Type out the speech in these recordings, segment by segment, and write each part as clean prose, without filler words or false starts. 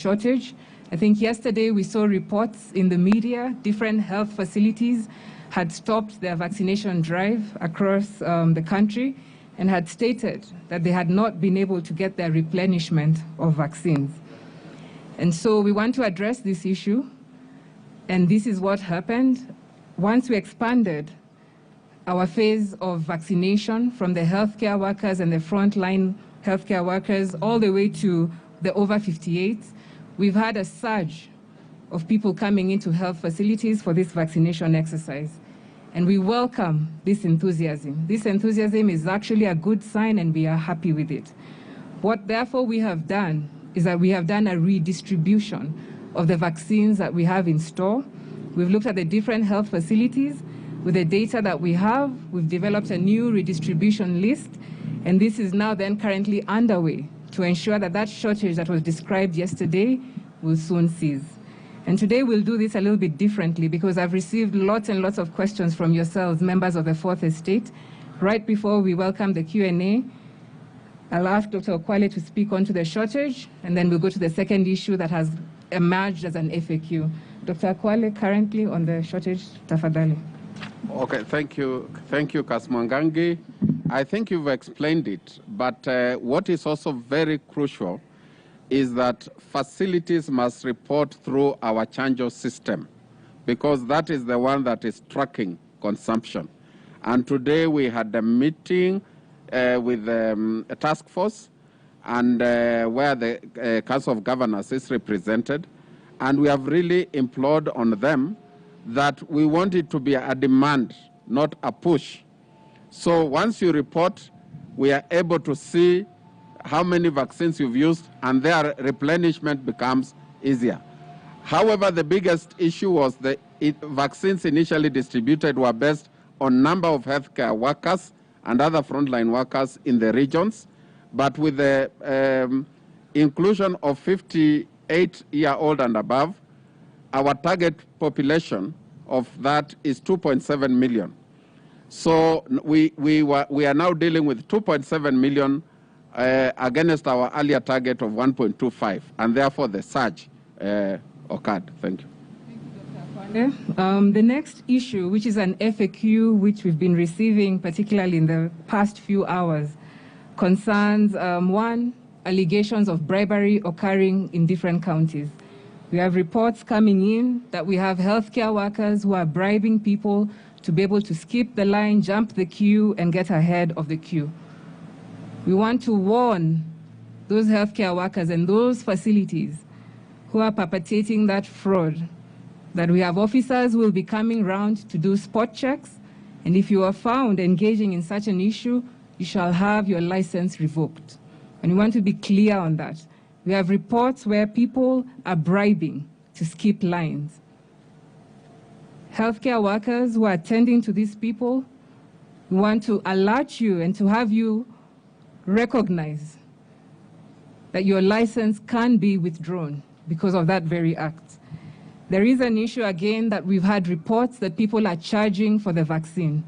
shortage. I think yesterday we saw reports in the media, different health facilities had stopped their vaccination drive across the country and had stated that they had not been able to get their replenishment of vaccines. And so we want to address this issue, and this is what happened. Once we expanded our phase of vaccination from the healthcare workers and the frontline healthcare workers all the way to the over 58s, we've had a surge of people coming into health facilities for this vaccination exercise. And we welcome this enthusiasm. This enthusiasm is actually a good sign, and we are happy with it. What therefore we have done is that we have done a redistribution of the vaccines that we have in store. We've looked at the different health facilities. With the data that we have, we've developed a new redistribution list, and this is now then currently underway to ensure that that shortage that was described yesterday will soon cease. And today we'll do this a little bit differently because I've received lots and lots of questions from yourselves, members of the Fourth Estate. Right before we welcome the Q&A, I'll ask Dr. Okwale to speak on to the shortage, and then we'll go to the second issue that has emerged as an FAQ. Dr. Okwale, currently on the shortage, tafadhali. Okay, thank you, Kasmangangi. I think you've explained it, but what is also very crucial is that facilities must report through our chanjo system, because that is the one that is tracking consumption. And today we had a meeting with a task force, and where the Council of Governors is represented, and we have really implored on them that we want it to be a demand, not a push. So once you report, we are able to see how many vaccines you've used, and their replenishment becomes easier. However, the biggest issue was the vaccines initially distributed were based on number of healthcare workers and other frontline workers in the regions. But with the inclusion of 58-year-old and above, our target population of that is 2.7 million. So we are now dealing with 2.7 million against our earlier target of 1.25, and therefore the surge occurred. Thank you. Thank you, Dr. Akwale. The next issue, which is an FAQ, which we've been receiving particularly in the past few hours, concerns, one, allegations of bribery occurring in different counties. We have reports coming in that we have healthcare workers who are bribing people to be able to skip the line, jump the queue, and get ahead of the queue. We want to warn those healthcare workers and those facilities who are perpetrating that fraud, that we have officers who will be coming round to do spot checks, and if you are found engaging in such an issue, you shall have your license revoked. And we want to be clear on that. We have reports where people are bribing to skip lines. Healthcare workers who are attending to these people, we want to alert you and to have you recognize that your license can be withdrawn because of that very act. There is an issue again that we've had reports that people are charging for the vaccine.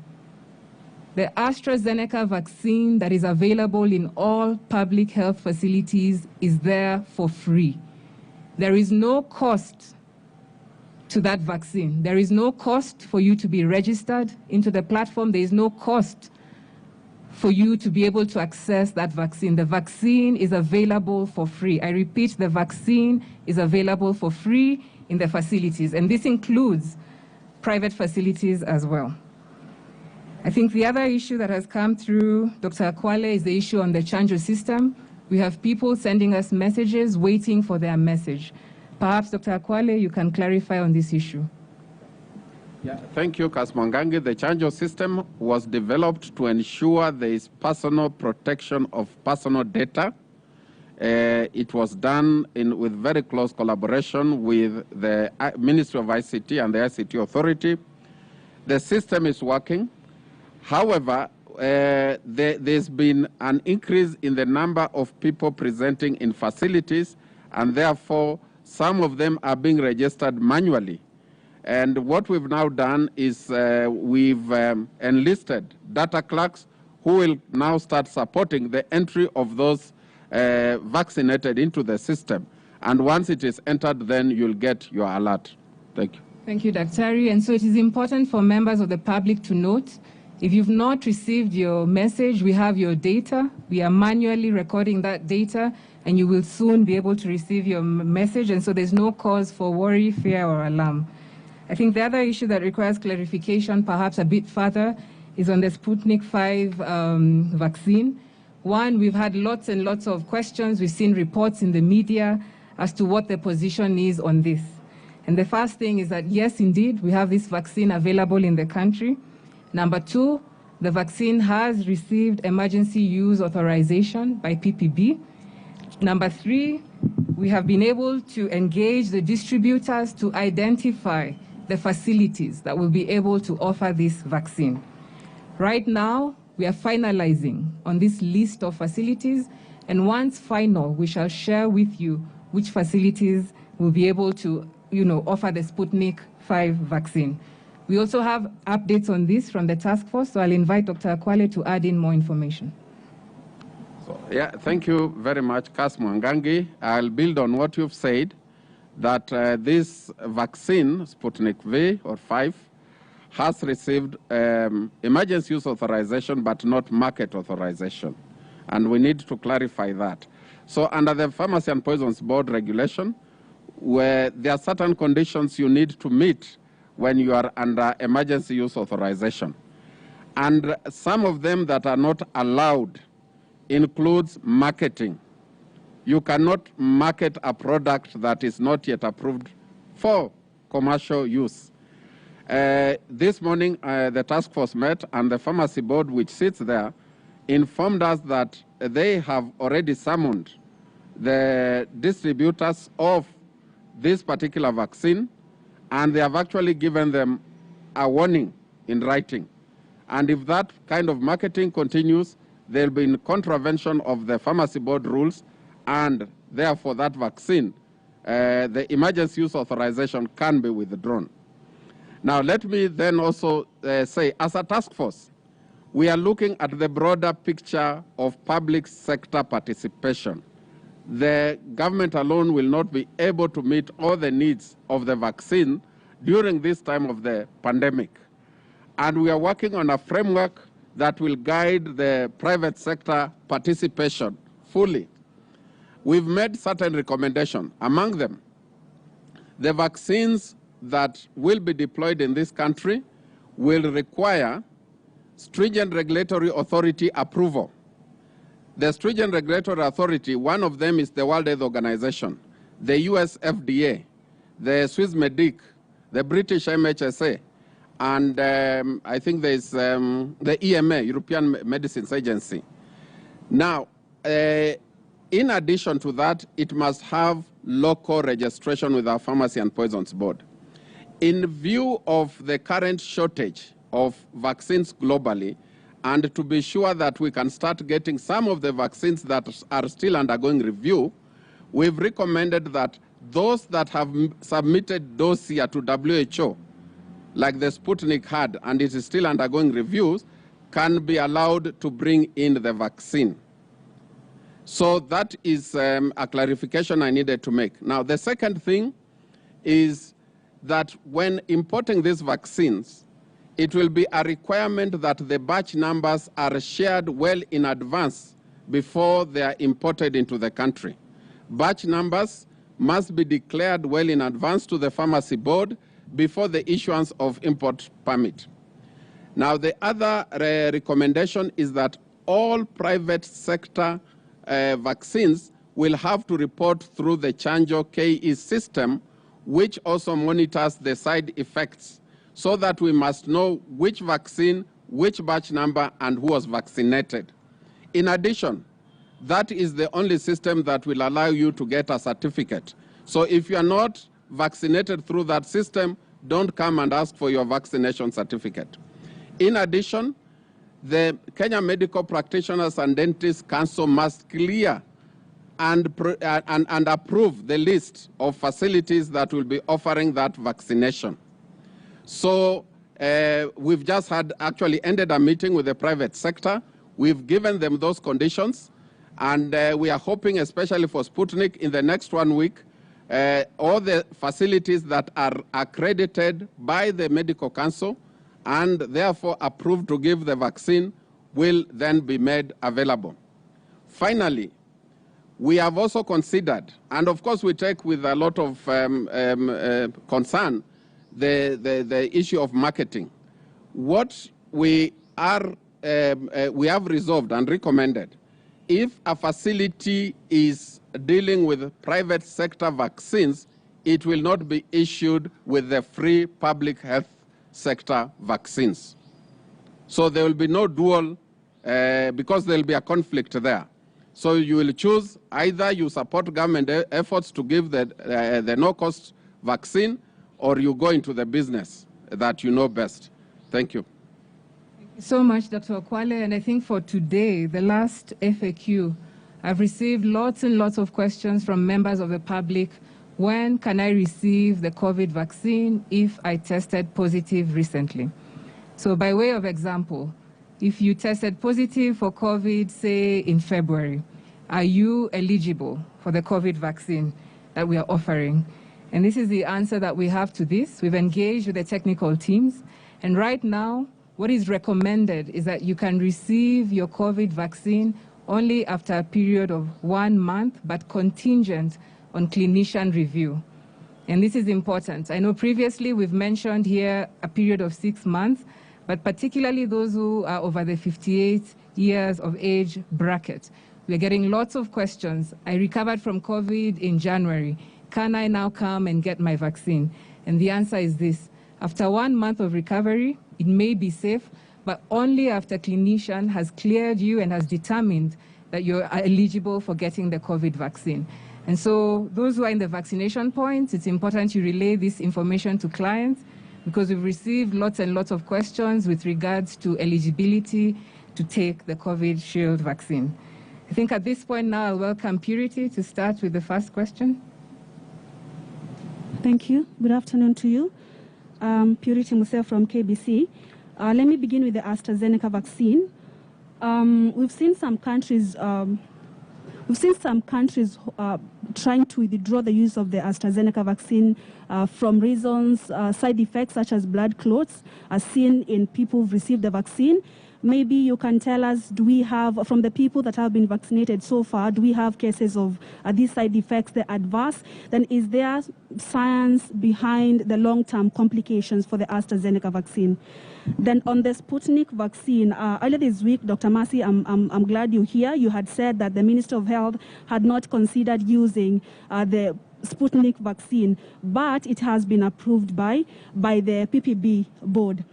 The AstraZeneca vaccine that is available in all public health facilities is there for free. There is no cost to that vaccine. There is no cost for you to be registered into the platform. There is no cost for you to be able to access that vaccine. The vaccine is available for free. I repeat, the vaccine is available for free in the facilities, and this includes private facilities as well. I think the other issue that has come through, Dr. Akwale, is the issue on the chanjo system. We have people sending us messages, waiting for their message. Perhaps, Dr. Akwale, you can clarify on this issue. Yeah, thank you, Kasmangangi. The chanjo system was developed to ensure there is personal protection of personal data. It was done with very close collaboration with the Ministry of ICT and the ICT Authority. The system is working. However, there's been an increase in the number of people presenting in facilities, and therefore some of them are being registered manually. And what we've now done is we've enlisted data clerks who will now start supporting the entry of those vaccinated into the system. And once it is entered, then you'll get your alert. Thank you. Thank you, Daktari. And so it is important for members of the public to note, if you've not received your message, we have your data. We are manually recording that data, and you will soon be able to receive your message. And so there's no cause for worry, fear, or alarm. I think the other issue that requires clarification, perhaps a bit further, is on the Sputnik V vaccine. One, we've had lots and lots of questions. We've seen reports in the media as to what the position is on this. And the first thing is that, yes, indeed, we have this vaccine available in the country. Number two, the vaccine has received emergency use authorization by PPB. Number three, we have been able to engage the distributors to identify the facilities that will be able to offer this vaccine. Right now, we are finalizing on this list of facilities, and once final, we shall share with you which facilities will be able to offer the Sputnik V vaccine. We also have updates on this from the task force, so I'll invite Dr. Akwale to add in more information. Yeah, thank you very much, Kasmu Ngangi. I'll build on what you've said, that this vaccine, Sputnik V or 5, has received emergency use authorization, but not market authorization. And we need to clarify that. So under the Pharmacy and Poisons Board regulation, where there are certain conditions you need to meet when you are under emergency use authorization. And some of them that are not allowed includes marketing. You cannot market a product that is not yet approved for commercial use. This morning, the task force met, and the pharmacy board, which sits there, informed us that they have already summoned the distributors of this particular vaccine, and they have actually given them a warning in writing. And if that kind of marketing continues, there will be in contravention of the pharmacy board rules, and therefore that vaccine, the emergency use authorization can be withdrawn. Now, let me then also say, as a task force, we are looking at the broader picture of public sector participation. The government alone will not be able to meet all the needs of the vaccine during this time of the pandemic. And we are working on a framework that will guide the private sector participation fully. We've made certain recommendations. Among them, the vaccines that will be deployed in this country will require stringent regulatory authority approval. The stringent regulatory authority, one of them is the World Health Organization, the US FDA, the Swiss Medic, the British MHSA, and I think there's the EMA, European Medicines Agency. Now, in addition to that, it must have local registration with our Pharmacy and Poisons Board. In view of the current shortage of vaccines globally, and to be sure that we can start getting some of the vaccines that are still undergoing review, we've recommended that those that have submitted dossier to WHO, like the Sputnik had, and it is still undergoing reviews, can be allowed to bring in the vaccine. So that is a clarification I needed to make. Now, the second thing is that when importing these vaccines, it will be a requirement that the batch numbers are shared well in advance before they are imported into the country. Batch numbers must be declared well in advance to the pharmacy board before the issuance of import permit. Now, the other recommendation is that all private sector vaccines will have to report through the Chanjo KE system, which also monitors the side effects, so that we must know which vaccine, which batch number, and who was vaccinated. In addition, that is the only system that will allow you to get a certificate. So if you are not vaccinated through that system, don't come and ask for your vaccination certificate. In addition, the Kenya Medical Practitioners and Dentists Council must clear and approve the list of facilities that will be offering that vaccination. So we've just actually ended a meeting with the private sector. We've given them those conditions, and we are hoping, especially for Sputnik, in the next 1 week, all the facilities that are accredited by the Medical Council and therefore approved to give the vaccine will then be made available. Finally, we have also considered, and of course we take with a lot of concern, the issue of marketing. What we have resolved and recommended, if a facility is dealing with private sector vaccines, it will not be issued with the free public health sector vaccines. So there will be no dual, because there will be a conflict there. So you will choose either you support government efforts to give the no-cost vaccine, or you go into the business that you know best. Thank you. Thank you so much, Dr. Okwale. And I think for today, the last FAQ, I've received lots and lots of questions from members of the public. When can I receive the COVID vaccine if I tested positive recently? So by way of example, if you tested positive for COVID, say in February, are you eligible for the COVID vaccine that we are offering? And this is the answer that we have to this. We've engaged with the technical teams. And right now, what is recommended is that you can receive your COVID vaccine only after a period of 1 month, but contingent on clinician review. And this is important. I know previously we've mentioned here a period of 6 months, but particularly those who are over the 58 years of age bracket. We're getting lots of questions. I recovered from COVID in January. Can I now come and get my vaccine? And the answer is this. After 1 month of recovery, it may be safe, but only after a clinician has cleared you and has determined that you're eligible for getting the COVID vaccine. And so those who are in the vaccination points, it's important you relay this information to clients, because we've received lots and lots of questions with regards to eligibility to take the COVID Shield vaccine. I think at this point now I'll welcome Purity to start with the first question. Thank you. Good afternoon to you. Purity Museo from KBC. Let me begin with the AstraZeneca vaccine. We've seen some countries trying to withdraw the use of the AstraZeneca vaccine from reasons, side effects such as blood clots are seen in people who've received the vaccine. Maybe you can tell us, do we have, from the people that have been vaccinated so far, do we have cases of these side effects, the adverse? Then is there science behind the long-term complications for the AstraZeneca vaccine? Then on the Sputnik vaccine, earlier this week, Dr. Mercy, I'm glad you're here. You had said that the Minister of Health had not considered using the Sputnik vaccine, but it has been approved by the PPB board.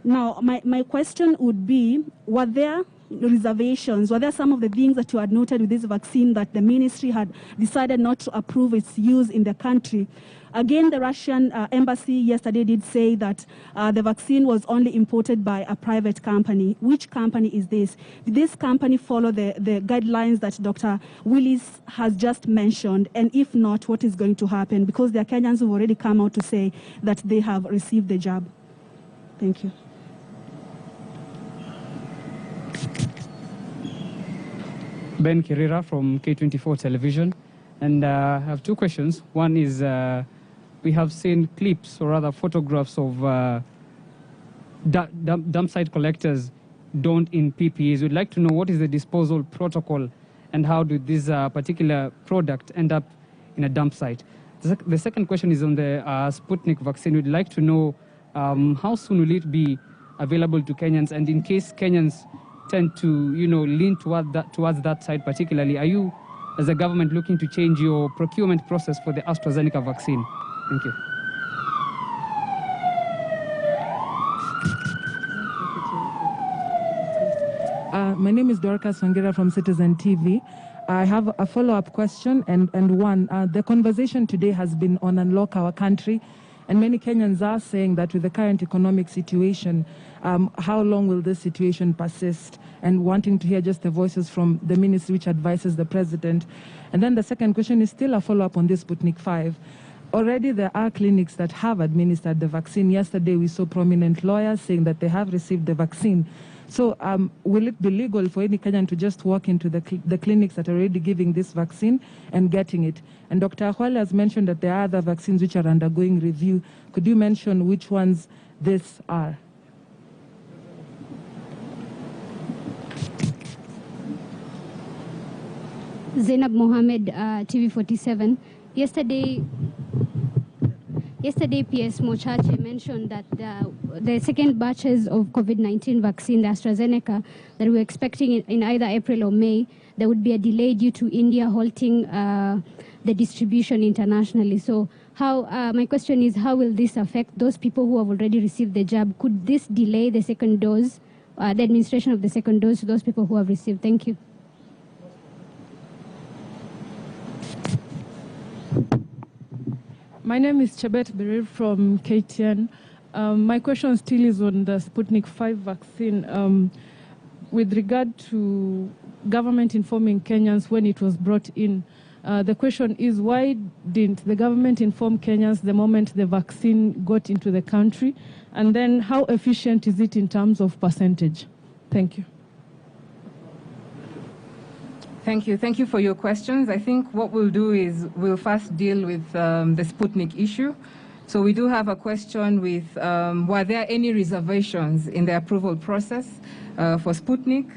Now, my question would be, were there reservations? Were there some of the things that you had noted with this vaccine that the ministry had decided not to approve its use in the country? Again, the Russian embassy yesterday did say that the vaccine was only imported by a private company. Which company is this? Did this company follow the guidelines that Dr. Willis has just mentioned? And if not, what is going to happen? Because there are Kenyans who have already come out to say that they have received the jab. Thank you. Ben Kirira from K24 Television, and I have two questions. One is we have seen clips, or rather photographs of dump site collectors donned in PPEs. We'd like to know what is the disposal protocol and how did this particular product end up in a dump site. The second question is on the Sputnik vaccine. We'd like to know how soon will it be available to Kenyans, and in case Kenyans tend to, lean towards that side particularly, are you, as a government, looking to change your procurement process for the AstraZeneca vaccine? Thank you. My name is Dorcas Wangira from Citizen TV. I have a follow-up question, and one, the conversation today has been on unlock our country, and many Kenyans are saying that with the current economic situation, how long will this situation persist, and wanting to hear just the voices from the ministry which advises the president. And then the second question is still a follow-up on this Sputnik V. Already there are clinics that have administered the vaccine. Yesterday we saw prominent lawyers saying that they have received the vaccine. So will it be legal for any Kenyan to just walk into the clinics that are already giving this vaccine and getting it? And Dr. Akwale has mentioned that there are other vaccines which are undergoing review. Could you mention which ones these are? Zainab Mohammed, TV47. Yesterday, PS Mochache mentioned that the second batches of COVID-19 vaccine, the AstraZeneca, that we're expecting in either April or May, there would be a delay due to India halting the distribution internationally. So my question is, how will this affect those people who have already received the jab? Could this delay the second dose, the administration of the second dose to those people who have received? Thank you. My name is Chebet Berir from KTN. My question still is on the Sputnik V vaccine. With regard to government informing Kenyans when it was brought in, the question is, why didn't the government inform Kenyans the moment the vaccine got into the country? And then how efficient is it in terms of percentage? Thank you. Thank you. Thank you for your questions. I think what we'll do is we'll first deal with the Sputnik issue. So we do have a question with, were there any reservations in the approval process for Sputnik?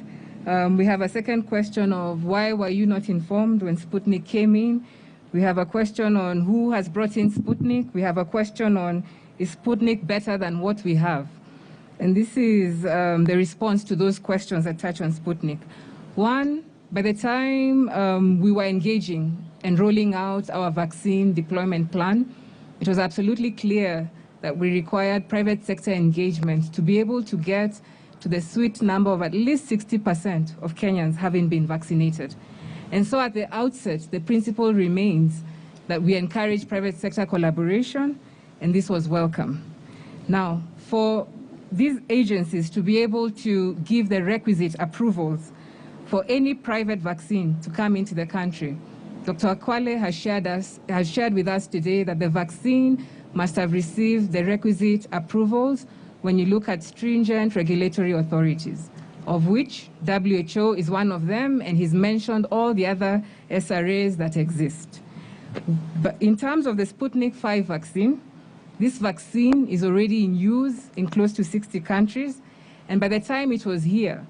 We have a second question of why were you not informed when Sputnik came in? We have a question on who has brought in Sputnik. We have a question on, is Sputnik better than what we have? And this is the response to those questions that touch on Sputnik. One, by the time we were engaging and rolling out our vaccine deployment plan, it was absolutely clear that we required private sector engagement to be able to get to the sweet number of at least 60% of Kenyans having been vaccinated. And so at the outset, the principle remains that we encourage private sector collaboration, and this was welcome. Now, for these agencies to be able to give the requisite approvals for any private vaccine to come into the country, Dr. Akwale has shared with us today that the vaccine must have received the requisite approvals when you look at stringent regulatory authorities, of which WHO is one of them, and he's mentioned all the other SRAs that exist. But in terms of the Sputnik V vaccine, this vaccine is already in use in close to 60 countries, and by the time it was here,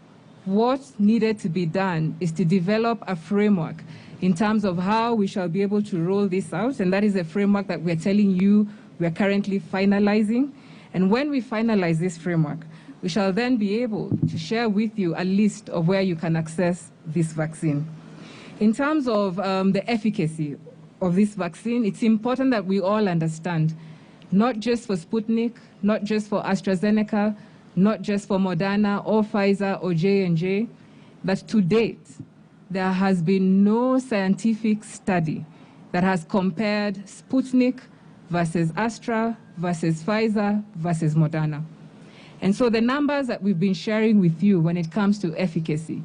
what needed to be done is to develop a framework in terms of how we shall be able to roll this out, and that is a framework that we're telling you we're currently finalizing. And when we finalize this framework, we shall then be able to share with you a list of where you can access this vaccine. In terms of the efficacy of this vaccine, it's important that we all understand, not just for Sputnik, not just for AstraZeneca, not just for Moderna or Pfizer or J&J, that to date, there has been no scientific study that has compared Sputnik versus Astra versus Pfizer versus Moderna. And so the numbers that we've been sharing with you when it comes to efficacy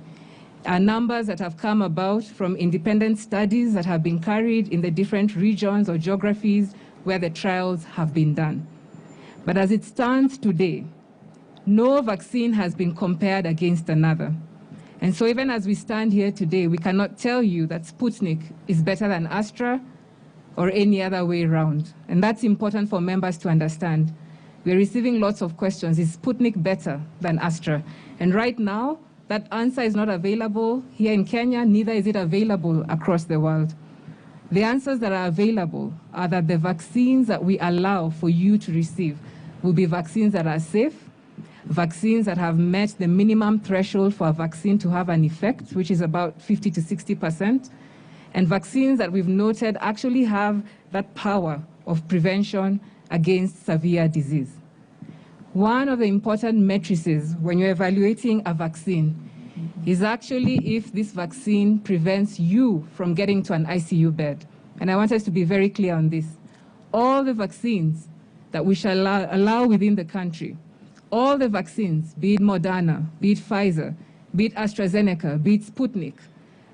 are numbers that have come about from independent studies that have been carried in the different regions or geographies where the trials have been done. But as it stands today, no vaccine has been compared against another. And so even as we stand here today, we cannot tell you that Sputnik is better than Astra or any other way around. And that's important for members to understand. We're receiving lots of questions. Is Sputnik better than Astra? And right now, that answer is not available here in Kenya, neither is it available across the world. The answers that are available are that the vaccines that we allow for you to receive will be vaccines that are safe, vaccines that have met the minimum threshold for a vaccine to have an effect, which is about 50 to 60%, and vaccines that we've noted actually have that power of prevention against severe disease. One of the important matrices when you're evaluating a vaccine is actually if this vaccine prevents you from getting to an ICU bed. And I want us to be very clear on this. All the vaccines that we shall allow within the country, all the vaccines, be it Moderna, be it Pfizer, be it AstraZeneca, be it Sputnik,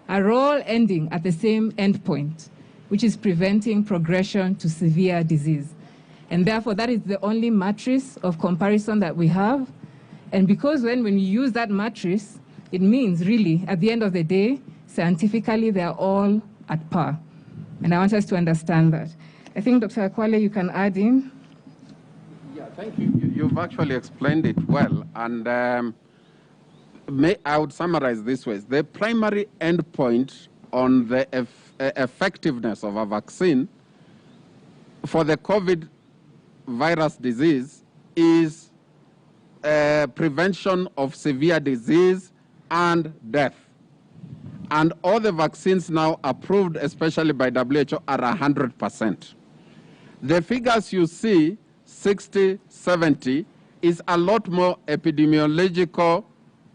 are all ending at the same endpoint, which is preventing progression to severe disease. And therefore, that is the only matrix of comparison that we have. And because when you use that matrix, it means really, at the end of the day, scientifically, they're all at par. And I want us to understand that. I think, Dr. Akwale, you can add in. Yeah, thank you. You've actually explained it well. And I would summarize this way. The primary endpoint on the effectiveness of a vaccine for the COVID virus disease is prevention of severe disease and death. And all the vaccines now approved, especially by WHO, are 100%. The figures you see, 60, 70, is a lot more epidemiological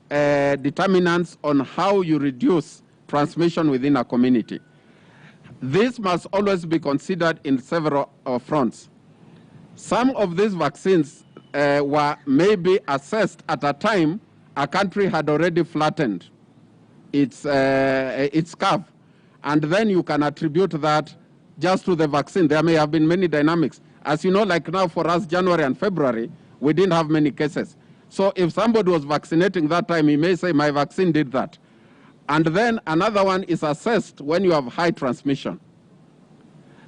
determinants on how you reduce transmission within a community. This must always be considered in several fronts. Some of these vaccines were maybe assessed at a time a country had already flattened its curve. And then you can attribute that just to the vaccine. There may have been many dynamics. As you know, like now for us, January and February, we didn't have many cases. So if somebody was vaccinating that time, he may say, my vaccine did that. And then another one is assessed when you have high transmission.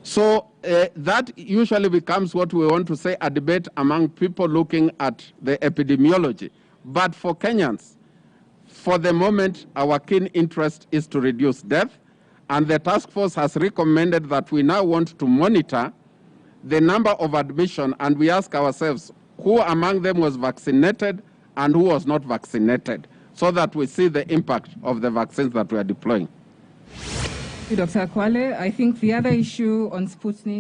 So that usually becomes what we want to say a debate among people looking at the epidemiology. But for Kenyans, for the moment, our keen interest is to reduce death. And the task force has recommended that we now want to monitor the number of admission, and we ask ourselves who among them was vaccinated and who was not vaccinated, so that we see the impact of the vaccines that we are deploying. Dr. Akwale, I think the other issue on Sputnik